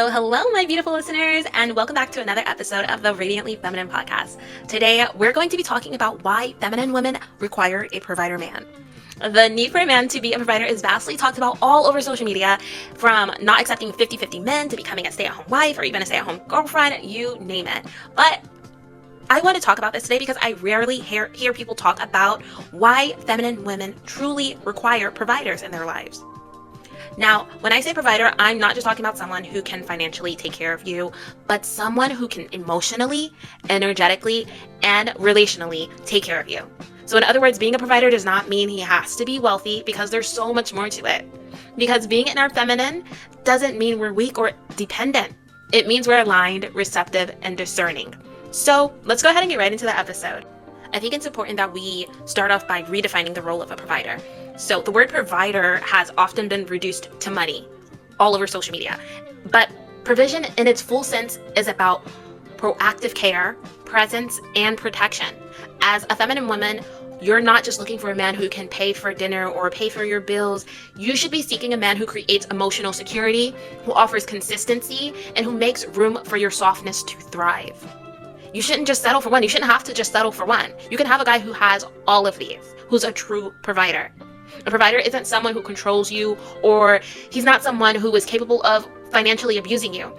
Hello, my beautiful listeners, and welcome back to another episode of the Radiantly Feminine podcast. Today, we're going to be talking about why feminine women require a provider man. The need for a man to be a provider is vastly talked about all over social media, from not accepting 50-50 men to becoming a stay-at-home wife or even a stay-at-home girlfriend, you name it. But I want to talk about this today because I rarely hear people talk about why feminine women truly require providers in their lives. Now, when I say provider, I'm not just talking about someone who can financially take care of you, but someone who can emotionally, energetically, and relationally take care of you. So in other words, being a provider does not mean he has to be wealthy, because there's so much more to it. Because being in our feminine doesn't mean we're weak or dependent. It means we're aligned, receptive, and discerning. So let's go ahead and get right into the episode. I think it's important that we start off by redefining the role of a provider. So the word provider has often been reduced to money all over social media. But provision in its full sense is about proactive care, presence, and protection. As a feminine woman, you're not just looking for a man who can pay for dinner or pay for your bills. You should be seeking a man who creates emotional security, who offers consistency, and who makes room for your softness to thrive. You shouldn't just settle for one. You shouldn't have to just settle for one. You can have a guy who has all of these, who's a true provider. A provider isn't someone who controls you, or he's not someone who is capable of financially abusing you.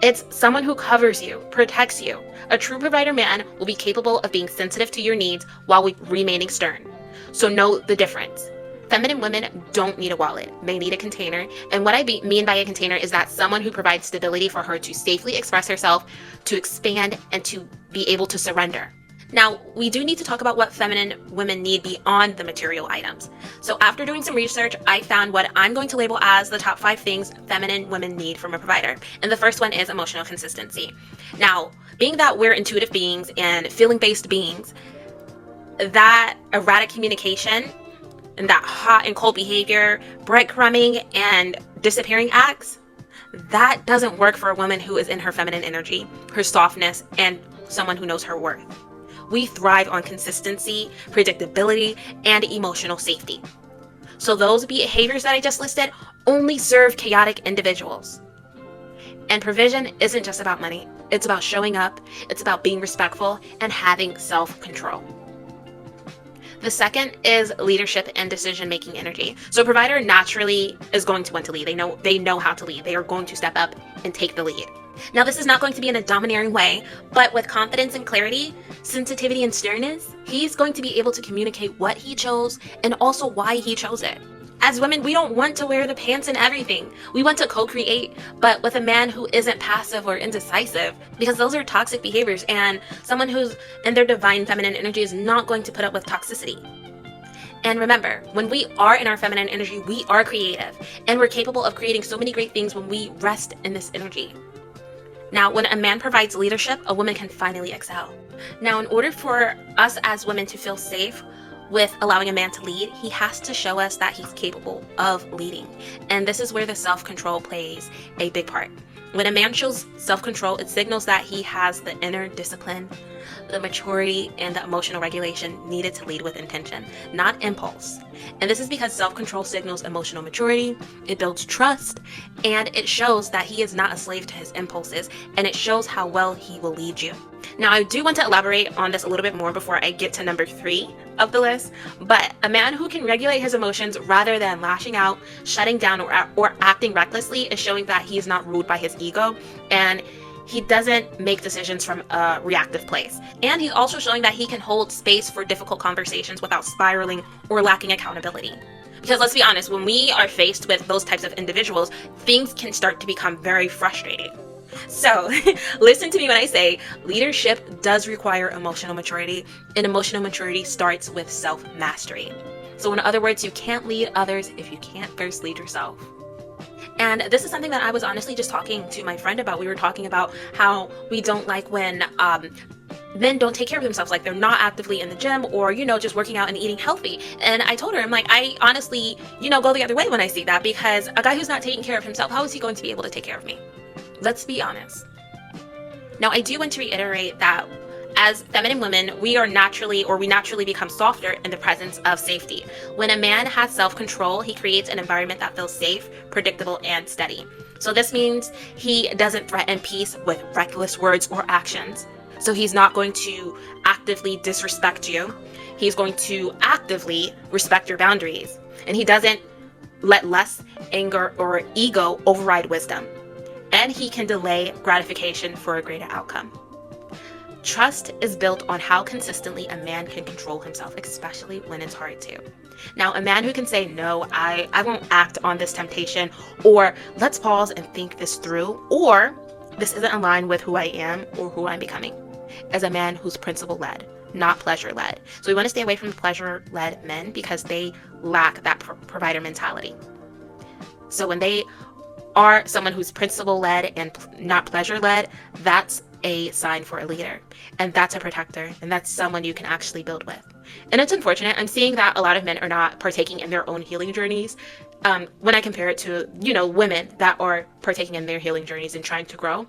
It's someone who covers you, protects you. A true provider man will be capable of being sensitive to your needs while remaining stern. So know the difference. Feminine women don't need a wallet. They need a container. And what I mean by a container is that someone who provides stability for her to safely express herself, to expand, and to be able to surrender. Now, we do need to talk about what feminine women need beyond the material items. So after doing some research, I found what I'm going to label as the top 5 things feminine women need from a provider. And the first one is emotional consistency. Now, being that we're intuitive beings and feeling-based beings, that erratic communication and that hot and cold behavior, breadcrumbing, and disappearing acts, that doesn't work for a woman who is in her feminine energy, her softness, and someone who knows her worth. We thrive on consistency, predictability, and emotional safety. So those behaviors that I just listed only serve chaotic individuals. And provision isn't just about money. It's about showing up. It's about being respectful and having self-control. The second is leadership and decision-making energy. So a provider naturally is going to want to lead. They know how to lead. They are going to step up and take the lead. Now, this is not going to be in a domineering way, but with confidence and clarity, sensitivity and sternness, he's going to be able to communicate what he chose and also why he chose it. As women, we don't want to wear the pants and everything. We want to co-create, but with a man who isn't passive or indecisive, because those are toxic behaviors, and someone who's in their divine feminine energy is not going to put up with toxicity. And remember, when we are in our feminine energy, we are creative, and we're capable of creating so many great things when we rest in this energy. Now, when a man provides leadership, a woman can finally excel. Now, in order for us as women to feel safe with allowing a man to lead, he has to show us that he's capable of leading. And this is where the self-control plays a big part. When a man shows self-control, it signals that he has the inner discipline, the maturity, and the emotional regulation needed to lead with intention, not impulse. And this is because self-control signals emotional maturity, it builds trust, and it shows that he is not a slave to his impulses, and it shows how well he will lead you. Now, I do want to elaborate on this a little bit more before I get to number 3 of the list, but a man who can regulate his emotions rather than lashing out, shutting down, or acting recklessly is showing that he's not ruled by his ego, and he doesn't make decisions from a reactive place. And he's also showing that he can hold space for difficult conversations without spiraling or lacking accountability. Because let's be honest, when we are faced with those types of individuals, things can start to become very frustrating. So listen to me when I say leadership does require emotional maturity, and emotional maturity starts with self-mastery. So in other words, you can't lead others if you can't first lead yourself. And this is something that I was honestly just talking to my friend about. We were talking about how we don't like when men don't take care of themselves, like they're not actively in the gym or, just working out and eating healthy. And I told her, I'm like, I honestly, go the other way when I see that, because a guy who's not taking care of himself, how is he going to be able to take care of me? Let's be honest. Now, I do want to reiterate that as feminine women, we naturally become softer in the presence of safety. When a man has self-control, he creates an environment that feels safe, predictable, and steady. So this means he doesn't threaten peace with reckless words or actions. So he's not going to actively disrespect you. He's going to actively respect your boundaries. And he doesn't let lust, anger, or ego override wisdom. And he can delay gratification for a greater outcome. Trust is built on how consistently a man can control himself, especially when it's hard to. Now, a man who can say, no, I won't act on this temptation, or let's pause and think this through, or this isn't aligned with who I am or who I'm becoming, is a man who's principle-led, not pleasure-led. So we want to stay away from pleasure-led men because they lack that provider mentality. So when they are someone who's principle-led and not pleasure-led, that's a sign for a leader, and that's a protector, and that's someone you can actually build with. And it's unfortunate. I'm seeing that a lot of men are not partaking in their own healing journeys when I compare it to, women that are partaking in their healing journeys and trying to grow.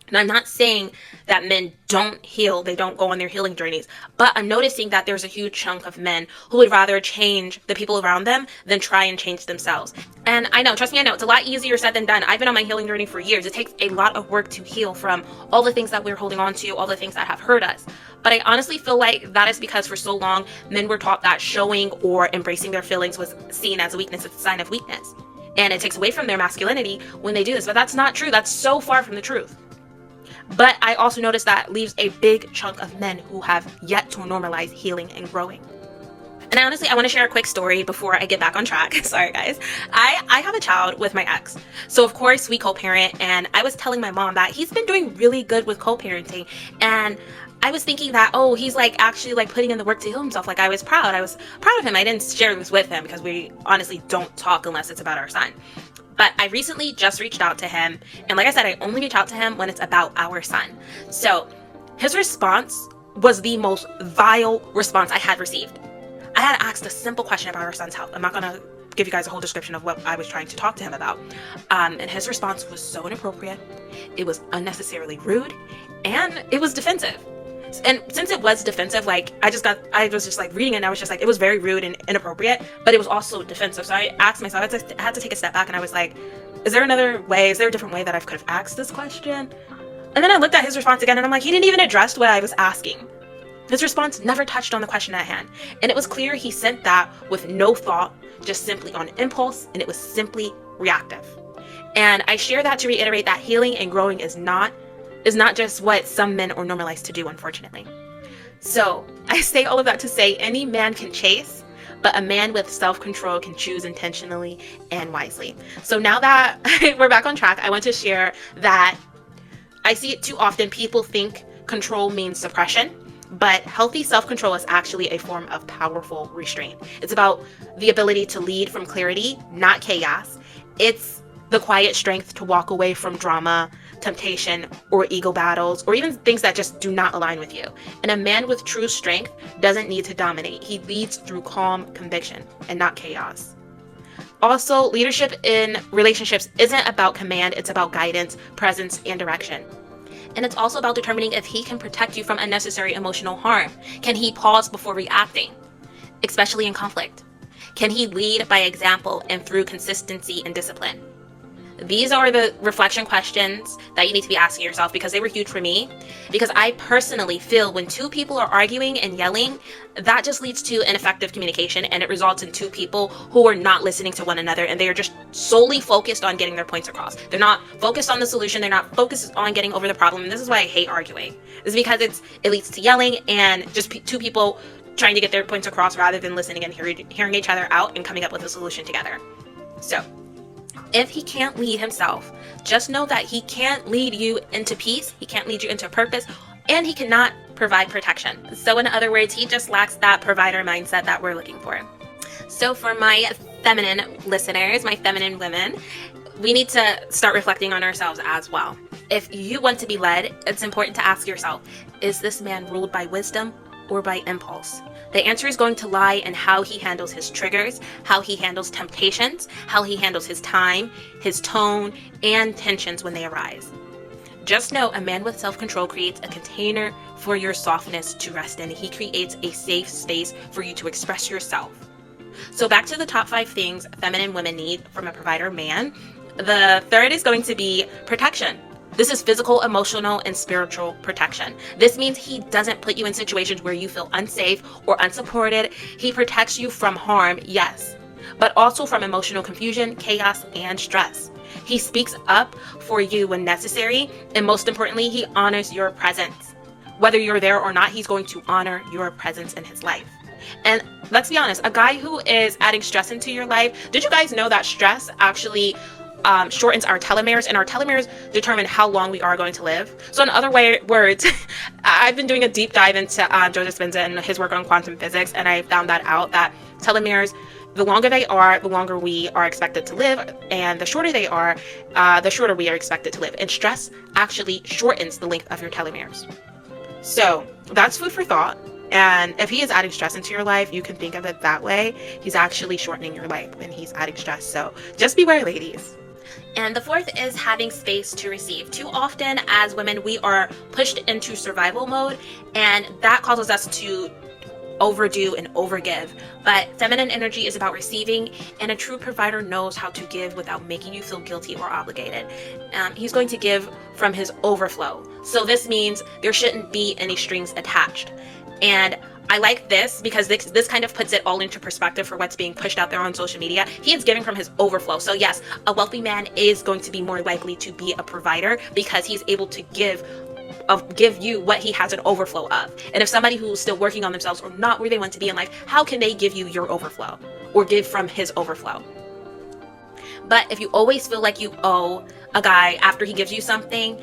And I'm not saying that men don't heal, they don't go on their healing journeys, but I'm noticing that there's a huge chunk of men who would rather change the people around them than try and change themselves. And I know, trust me, I know, it's a lot easier said than done. I've been on my healing journey for years. It takes a lot of work to heal from all the things that we're holding on to, all the things that have hurt us. But I honestly feel like that is because for so long, men were taught that showing or embracing their feelings was seen as a weakness, it's a sign of weakness. And it takes away from their masculinity when they do this, but that's not true. That's so far from the truth. But I also noticed that leaves a big chunk of men who have yet to normalize healing and growing. And I want to share a quick story before I get back on track. Sorry, guys. I have a child with my ex. So, of course, we co-parent. And I was telling my mom that he's been doing really good with co-parenting. And I was thinking that, he's actually putting in the work to heal himself. I was proud. I was proud of him. I didn't share this with him because we honestly don't talk unless it's about our son. But I recently just reached out to him. And like I said, I only reach out to him when it's about our son. So his response was the most vile response I had received. I had asked a simple question about our son's health. I'm not going to give you guys a whole description of what I was trying to talk to him about. And his response was so inappropriate. It was unnecessarily rude. And it was defensive. And since it was defensive, I was just reading it and I was just it was very rude and inappropriate, but it was also defensive. So I asked myself, I had to take a step back and I was like, is there another way? Is there a different way that I could have asked this question? And then I looked at his response again and I'm like, he didn't even address what I was asking. His response never touched on the question at hand. And it was clear he sent that with no thought, just simply on impulse, and it was simply reactive. And I share that to reiterate that healing and growing is not just what some men are normalized to do, unfortunately. So I say all of that to say any man can chase, but a man with self-control can choose intentionally and wisely. So now that we're back on track, I want to share that I see it too often. People think control means suppression, but healthy self-control is actually a form of powerful restraint. It's about the ability to lead from clarity, not chaos. It's the quiet strength to walk away from drama, temptation, or ego battles, or even things that just do not align with you. And a man with true strength doesn't need to dominate. He leads through calm conviction and not chaos. Also, leadership in relationships isn't about command, it's about guidance, presence, and direction. And it's also about determining if he can protect you from unnecessary emotional harm. Can he pause before reacting, especially in conflict? Can he lead by example and through consistency and discipline? These are the reflection questions that you need to be asking yourself because they were huge for me. Because I personally feel when two people are arguing and yelling, that just leads to ineffective communication and it results in two people who are not listening to one another and they are just solely focused on getting their points across. They're not focused on the solution. They're not focused on getting over the problem. And this is why I hate arguing. This is because it leads to yelling and just two people trying to get their points across rather than listening and hearing each other out and coming up with a solution together. So if he can't lead himself, just know that he can't lead you into peace, he can't lead you into purpose, and he cannot provide protection. So in other words, he just lacks that provider mindset that we're looking for. So for my feminine listeners, my feminine women, we need to start reflecting on ourselves as well. If you want to be led, it's important to ask yourself, is this man ruled by wisdom or by impulse? The answer is going to lie in how he handles his triggers, how he handles temptations, how he handles his time, his tone, and tensions when they arise. Just know a man with self-control creates a container for your softness to rest in. He creates a safe space for you to express yourself. So back to the top 5 things feminine women need from a provider man. The third is going to be protection. This is physical, emotional, and spiritual protection. This means he doesn't put you in situations where you feel unsafe or unsupported. He protects you from harm, yes, but also from emotional confusion, chaos, and stress. He speaks up for you when necessary, and most importantly, he honors your presence. Whether you're there or not, he's going to honor your presence in his life. And let's be honest, a guy who is adding stress into your life, did you guys know that stress actually shortens our telomeres, and our telomeres determine how long we are going to live? So in other words, I've been doing a deep dive into Joseph Dispenza and his work on quantum physics, and I found that out, that telomeres, the longer they are, the longer we are expected to live, and the shorter they are, the shorter we are expected to live. And stress actually shortens the length of your telomeres. So that's food for thought. And if he is adding stress into your life, you can think of it that way. He's actually shortening your life when he's adding stress. So just beware, ladies. And the fourth is having space to receive. Too often as women, we are pushed into survival mode, and that causes us to overdo and overgive. But feminine energy is about receiving, and a true provider knows how to give without making you feel guilty or obligated. He's going to give from his overflow. So this means there shouldn't be any strings attached. And I like this because this kind of puts it all into perspective for what's being pushed out there on social media. He is giving from his overflow. So yes, a wealthy man is going to be more likely to be a provider because he's able to give you what he has an overflow of. And if somebody who's still working on themselves or not where they want to be in life, how can they give you your overflow or give from his overflow? But if you always feel like you owe a guy after he gives you something,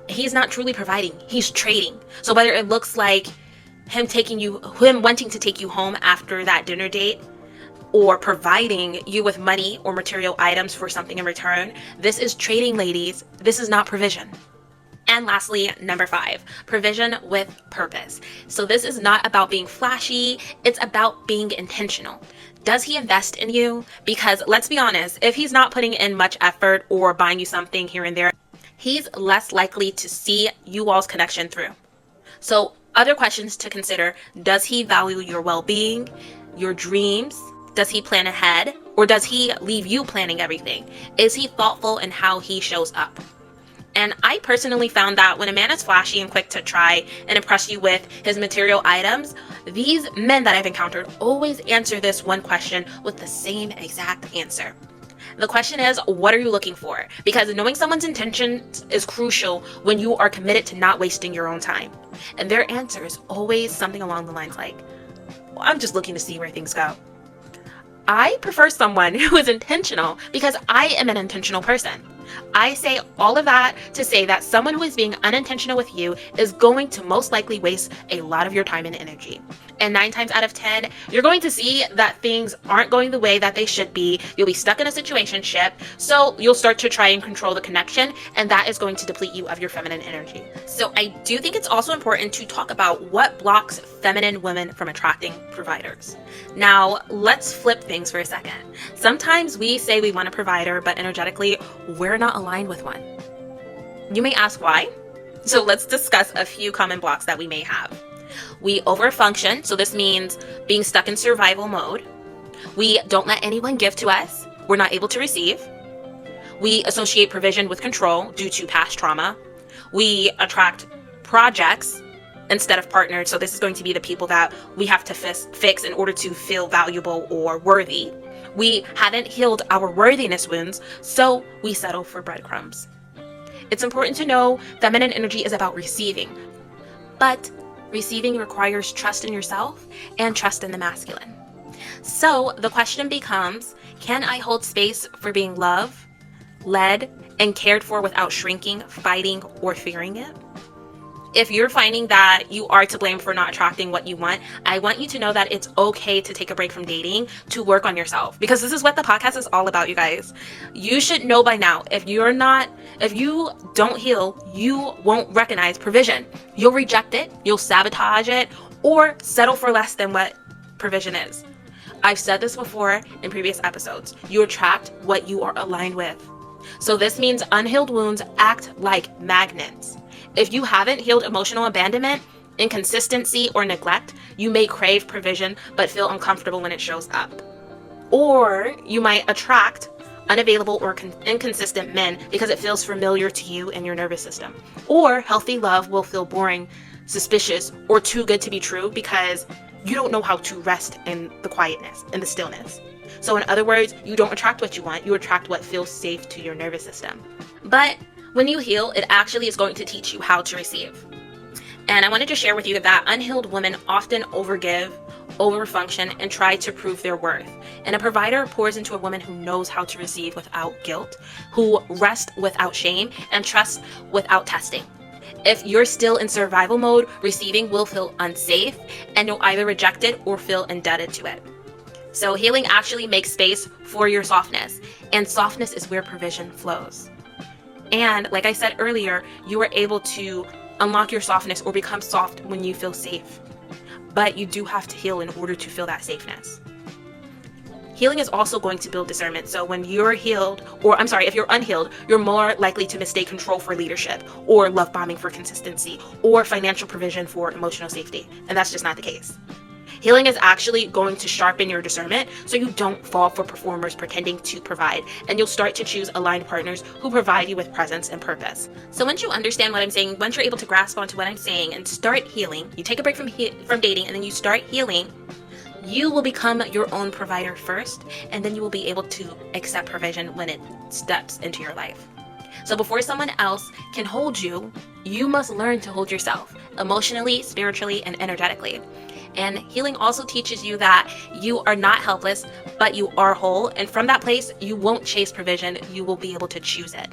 he's not truly providing, he's trading. So whether it looks like him wanting to take you home after that dinner date, or providing you with money or material items for something in return, this is trading, ladies. This is not provision. And lastly, number 5, provision with purpose. So this is not about being flashy, it's about being intentional. Does he invest in you? Because let's be honest, if he's not putting in much effort or buying you something here and there, he's less likely to see you all's connection through. So other questions to consider: does he value your well-being, your dreams? Does he plan ahead, or does he leave you planning everything? Is he thoughtful in how he shows up? And I personally found that when a man is flashy and quick to try and impress you with his material items, these men that I've encountered always answer this one question with the same exact answer. The question is, what are you looking for? Because knowing someone's intentions is crucial when you are committed to not wasting your own time. And their answer is always something along the lines like, well, I'm just looking to see where things go. I prefer someone who is intentional because I am an intentional person. I say all of that to say that someone who is being unintentional with you is going to most likely waste a lot of your time and energy. And 9 times out of 10, you're going to see that things aren't going the way that they should be. You'll be stuck in a situationship, so you'll start to try and control the connection, and that is going to deplete you of your feminine energy. So I do think it's also important to talk about what blocks feminine women from attracting providers. Now, let's flip things for a second. Sometimes we say we want a provider, but energetically, we're not aligned with one. You may ask why. So let's discuss a few common blocks that we may have. We overfunction, so this means being stuck in survival mode. We don't let anyone give to us. We're not able to receive. We associate provision with control due to past trauma. We attract projects instead of partners, so this is going to be the people that we have to fix in order to feel valuable or worthy. We haven't healed our worthiness wounds, so we settle for breadcrumbs. It's important to know feminine energy is about receiving, but receiving requires trust in yourself and trust in the masculine. So the question becomes, can I hold space for being loved, led, and cared for without shrinking, fighting, or fearing it? If you're finding that you are to blame for not attracting what you want, I want you to know that it's okay to take a break from dating to work on yourself, because this is what the podcast is all about, you guys. You should know by now, if you don't heal, you won't recognize provision. You'll reject it, you'll sabotage it, or settle for less than what provision is. I've said this before in previous episodes. You attract what you are aligned with. So this means unhealed wounds act like magnets. If you haven't healed emotional abandonment, inconsistency, or neglect, you may crave provision but feel uncomfortable when it shows up. Or you might attract unavailable or inconsistent men because it feels familiar to you and your nervous system. Or healthy love will feel boring, suspicious, or too good to be true because you don't know how to rest in the quietness and the stillness. So in other words, you don't attract what you want, you attract what feels safe to your nervous system. But when you heal, it actually is going to teach you how to receive. And I wanted to share with you that unhealed women often overgive, overfunction, and try to prove their worth. And a provider pours into a woman who knows how to receive without guilt, who rests without shame, and trusts without testing. If you're still in survival mode, receiving will feel unsafe, and you'll either reject it or feel indebted to it. So healing actually makes space for your softness, and softness is where provision flows. And like I said earlier, you are able to unlock your softness or become soft when you feel safe. But you do have to heal in order to feel that safeness. Healing is also going to build discernment. So when you're if you're unhealed, you're more likely to mistake control for leadership, or love bombing for consistency, or financial provision for emotional safety. And that's just not the case. Healing is actually going to sharpen your discernment so you don't fall for performers pretending to provide, and you'll start to choose aligned partners who provide you with presence and purpose. So once you understand what I'm saying, once you're able to grasp onto what I'm saying and start healing, you take a break from dating and then you start healing, you will become your own provider first, and then you will be able to accept provision when it steps into your life. So before someone else can hold you, you must learn to hold yourself emotionally, spiritually, and energetically. And healing also teaches you that you are not helpless, but you are whole. And from that place, you won't chase provision. You will be able to choose it.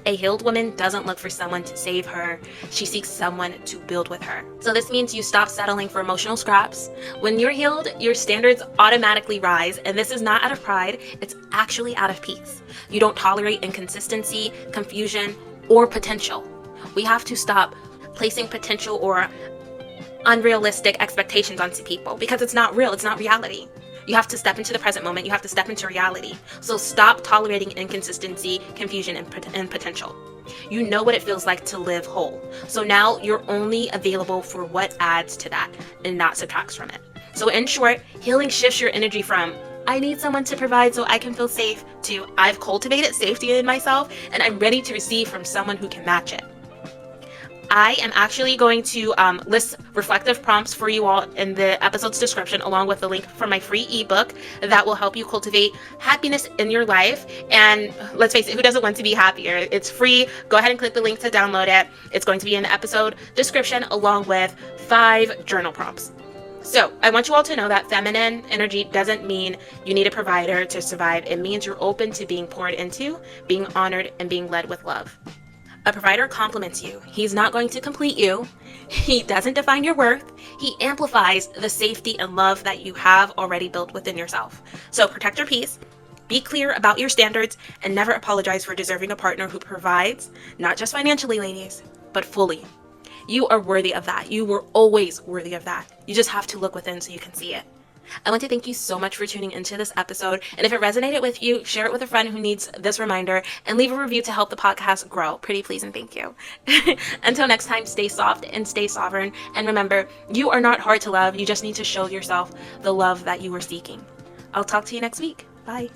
A healed woman doesn't look for someone to save her. She seeks someone to build with her. So this means you stop settling for emotional scraps. When you're healed, your standards automatically rise. And this is not out of pride. It's actually out of peace. You don't tolerate inconsistency, confusion, or potential. We have to stop placing potential or unrealistic expectations onto people because it's not real. It's not reality. You have to step into the present moment. You have to step into reality. So stop tolerating inconsistency, confusion, and potential. You know what it feels like to live whole. So now you're only available for what adds to that and not subtracts from it. So in short, healing shifts your energy from I need someone to provide so I can feel safe to I've cultivated safety in myself and I'm ready to receive from someone who can match it. I am actually going to list reflective prompts for you all in the episode's description, along with the link for my free ebook that will help you cultivate happiness in your life. And let's face it, who doesn't want to be happier? It's free. Go ahead and click the link to download it. It's going to be in the episode description, along with 5 journal prompts. So I want you all to know that feminine energy doesn't mean you need a provider to survive. It means you're open to being poured into, being honored, and being led with love. A provider complements you. He's not going to complete you. He doesn't define your worth. He amplifies the safety and love that you have already built within yourself. So protect your peace, be clear about your standards, and never apologize for deserving a partner who provides, not just financially, ladies, but fully. You are worthy of that. You were always worthy of that. You just have to look within so you can see it. I want to thank you so much for tuning into this episode. And if it resonated with you, share it with a friend who needs this reminder and leave a review to help the podcast grow. Pretty please and thank you. Until next time, stay soft and stay sovereign. And remember, you are not hard to love. You just need to show yourself the love that you are seeking. I'll talk to you next week. Bye.